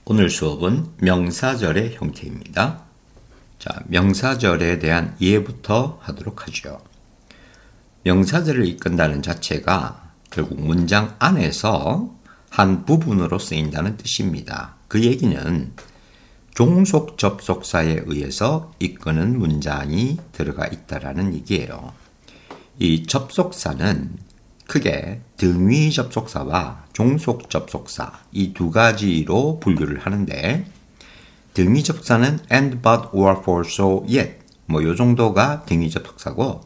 오늘 수업은 명사절의 형태입니다. 자, 명사절에 대한 이해부터 하도록 하죠. 명사절을 이끈다는 자체가 결국 문장 안에서 한 부분으로 쓰인다는 뜻입니다. 그 얘기는 종속 접속사에 의해서 이끄는 문장이 들어가 있다라는 얘기예요. 이 접속사는 크게 등위 접속사와 종속 접속사 이 두 가지로 분류를 하는데, 등위 접속사는 and, but, or, for, so, yet 요 정도가 등위 접속사고,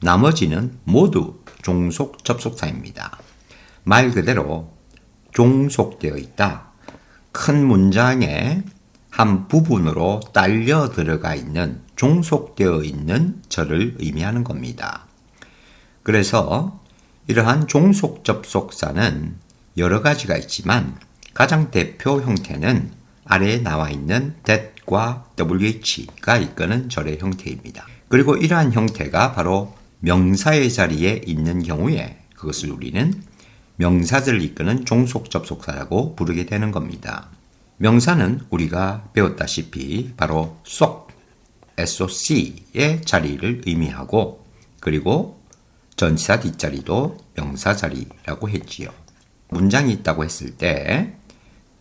나머지는 모두 종속 접속사입니다. 말 그대로 종속되어 있다. 큰 문장의 한 부분으로 딸려 들어가 있는, 종속되어 있는 절을 의미하는 겁니다. 그래서 이러한 종속 접속사는 여러 가지가 있지만 가장 대표 형태는 아래에 나와 있는 that과 wh가 이끄는 절의 형태입니다. 그리고 이러한 형태가 바로 명사의 자리에 있는 경우에 그것을 우리는 명사절을 이끄는 종속 접속사라고 부르게 되는 겁니다. 명사는 우리가 배웠다시피 바로 SOC의 자리를 의미하고, 그리고 전치사 뒷자리도 명사 자리라고 했지요. 문장이 있다고 했을 때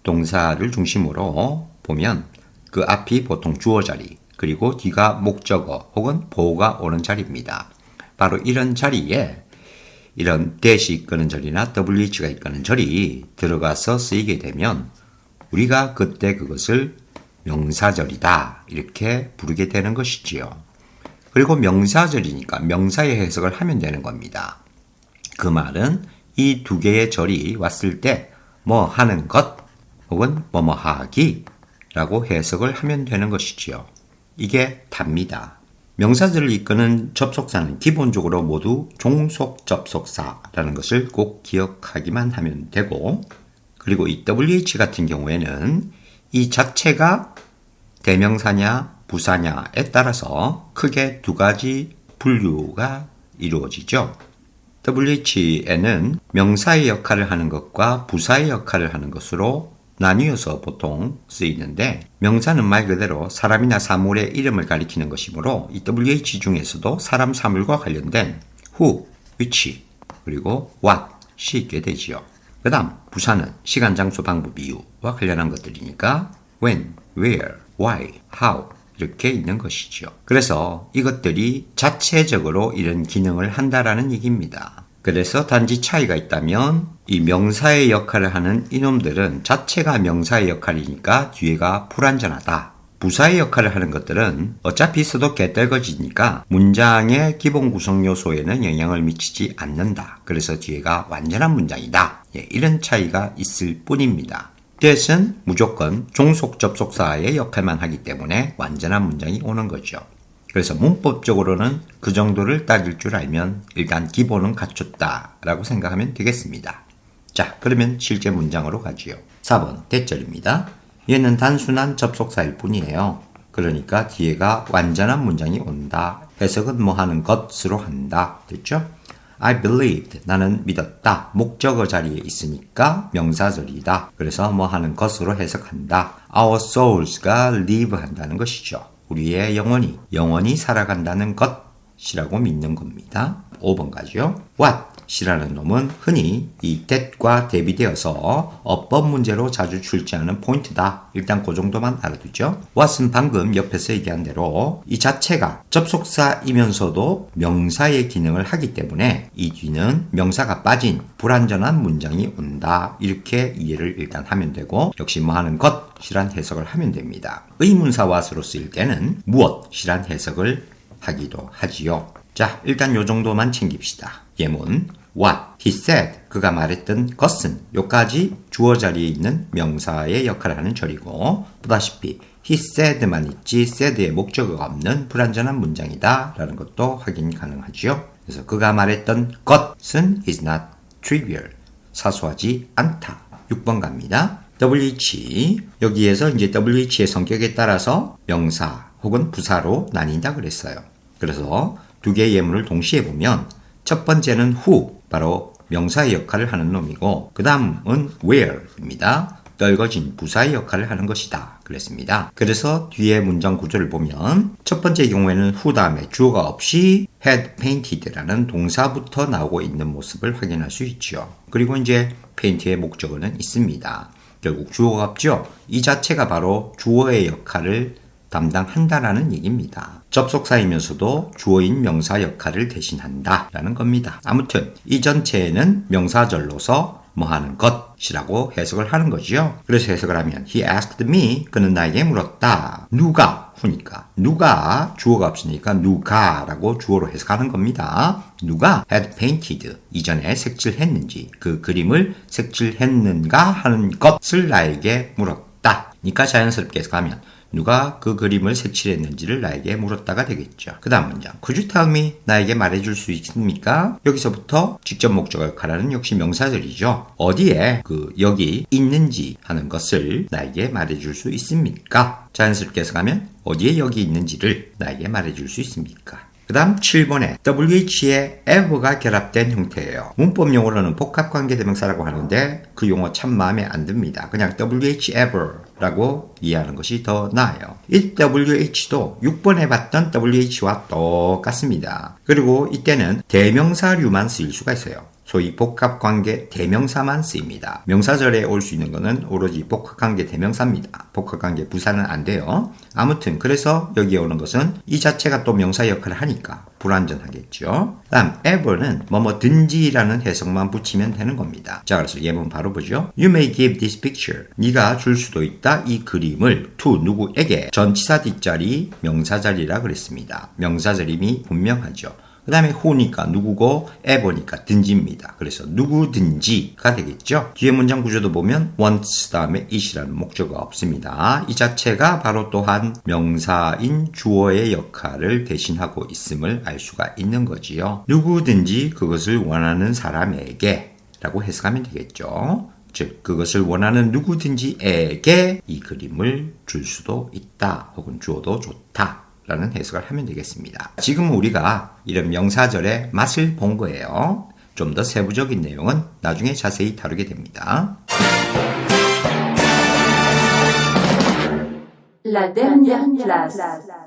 동사를 중심으로 보면 그 앞이 보통 주어 자리, 그리고 뒤가 목적어 혹은 보어가 오는 자리입니다. 바로 이런 자리에 이런 that이 이끄는 절이나 wh가 이끄는 절이 들어가서 쓰이게 되면 우리가 그때 그것을 명사절이다 이렇게 부르게 되는 것이지요. 그리고 명사절이니까 명사의 해석을 하면 되는 겁니다. 그 말은 이 두 개의 절이 왔을 때 뭐 하는 것 혹은 뭐뭐 하기 라고 해석을 하면 되는 것이지요. 이게 답니다. 명사절을 이끄는 접속사는 기본적으로 모두 종속 접속사라는 것을 꼭 기억하기만 하면 되고, 그리고 이 WH 같은 경우에는 이 자체가 대명사냐 부사냐에 따라서 크게 두 가지 분류가 이루어지죠. WH에는 명사의 역할을 하는 것과 부사의 역할을 하는 것으로 나뉘어서 보통 쓰이는데, 명사는 말 그대로 사람이나 사물의 이름을 가리키는 것이므로 이 WH 중에서도 사람, 사물과 관련된 who, which, 그리고 what이 있게 되지요. 그 다음 부사는 시간, 장소, 방법, 이유와 관련한 것들이니까 when, where, why, how 이렇게 있는 것이죠. 그래서 이것들이 자체적으로 이런 기능을 한다라는 얘기입니다. 그래서 단지 차이가 있다면 이 명사의 역할을 하는 이놈들은 자체가 명사의 역할이니까 뒤에가 불완전하다. 부사의 역할을 하는 것들은 어차피 써도 개떨거지니까 문장의 기본 구성 요소에는 영향을 미치지 않는다. 그래서 뒤에가 완전한 문장이다. 이런 차이가 있을 뿐입니다. that은 무조건 종속 접속사의 역할만 하기 때문에 완전한 문장이 오는 거죠. 그래서 문법적으로는 그 정도를 따질 줄 알면 일단 기본은 갖췄다라고 생각하면 되겠습니다. 자, 그러면 실제 문장으로 가지요. 4번 that절입니다. 얘는 단순한 접속사일 뿐이에요. 그러니까 뒤에가 완전한 문장이 온다. 해석은 뭐 하는 것으로 한다. 됐죠? I believed. 나는 믿었다. 목적어 자리에 있으니까 명사절이다. 그래서 뭐 하는 것으로 해석한다. Our souls가 live 한다는 것이죠. 우리의 영원히 살아간다는 것이라고 믿는 겁니다. 5번 가죠. What이라는 놈은 흔히 이 that과 대비되어서 어법 문제로 자주 출제하는 포인트다. 일단 그 정도만 알아두죠. What은 방금 옆에서 얘기한 대로 이 자체가 접속사이면서도 명사의 기능을 하기 때문에 이 뒤는 명사가 빠진 불완전한 문장이 온다. 이렇게 이해를 일단 하면 되고, 역시 뭐 하는 것이란 해석을 하면 됩니다. 의문사 what으로 쓰일 때는 무엇이란 해석을 하기도 하지요. 자, 일단 요 정도만 챙깁시다. 예문 what, he said, 그가 말했던 것은 요까지 주어 자리에 있는 명사의 역할을 하는 절이고, 보다시피 he said만 있지 said의 목적어가 없는 불완전한 문장이다 라는 것도 확인 가능하지요. 그래서 그가 말했던 것은 is not trivial, 사소하지 않다. 6번 갑니다. WH, 여기에서 이제 WH의 성격에 따라서 명사 혹은 부사로 나뉜다 그랬어요. 그래서 두 개의 예문을 동시에 보면 첫 번째는 who, 바로 명사의 역할을 하는 놈이고 그 다음은 where입니다. 떨궈진 부사의 역할을 하는 것이다 그랬습니다. 그래서 뒤에 문장 구조를 보면 첫 번째 경우에는 who 다음에 주어가 없이 had painted라는 동사부터 나오고 있는 모습을 확인할 수 있죠. 그리고 이제 paint의 목적어는 있습니다. 결국 주어가 없죠. 이 자체가 바로 주어의 역할을 담당한다라는 얘기입니다. 접속사이면서도 주어인 명사 역할을 대신한다 라는 겁니다. 아무튼 이 전체는 명사절로서 뭐 하는 것이라고 해석을 하는 거죠. 그래서 해석을 하면 He asked me, 그는 나에게 물었다. 누가? 후니까 누가 주어가 없으니까 누가라고 주어로 해석하는 겁니다. 누가 had painted, 이전에 색칠했는지 그 그림을 색칠했는가 하는 것을 나에게 물었다. 그러니까 자연스럽게 해석하면 누가 그 그림을 색칠했는지를 나에게 물었다가 되겠죠. 그 다음 문장. Could you tell me? 나에게 말해줄 수 있습니까? 여기서부터 직접 목적어 역할하는 역시 명사들이죠. 어디에 여기 있는지 하는 것을 나에게 말해줄 수 있습니까? 자연스럽게 해석하면 어디에 여기 있는지를 나에게 말해줄 수 있습니까? 그 다음 7번에 WH에 ever가 결합된 형태예요. 문법 용어로는 복합관계대명사라고 하는데 그 용어 참 마음에 안 듭니다. 그냥 WH ever라고 이해하는 것이 더 나아요. 이 WH도 6번에 봤던 WH와 똑같습니다. 그리고 이때는 대명사류만 쓰일 수가 있어요. 소위 복합관계 대명사만 쓰입니다. 명사절에 올 수 있는 것은 오로지 복합관계 대명사입니다. 복합관계 부사는 안 돼요. 아무튼 그래서 여기에 오는 것은 이 자체가 또 명사 역할을 하니까 불완전하겠죠. 다음 ever는 뭐뭐든지라는 해석만 붙이면 되는 겁니다. 자, 그래서 예문 바로 보죠. You may give this picture. 네가 줄 수도 있다. 이 그림을 to 누구에게. 전치사 뒷자리 명사자리라 그랬습니다. 명사자림이 분명하죠. 그 다음에 who니까 누구고 ever니까 든지입니다. 그래서 누구든지가 되겠죠. 뒤에 문장 구조도 보면 once 다음에 it이라는 목적어가 없습니다. 이 자체가 바로 또한 명사인 주어의 역할을 대신하고 있음을 알 수가 있는 거지요. 누구든지 그것을 원하는 사람에게 라고 해석하면 되겠죠. 즉 그것을 원하는 누구든지에게 이 그림을 줄 수도 있다. 혹은 주어도 좋다. 라는 해석을 하면 되겠습니다. 지금 우리가 이런 명사절의 맛을 본 거예요. 좀 더 세부적인 내용은 나중에 자세히 다루게 됩니다. La dernière classe.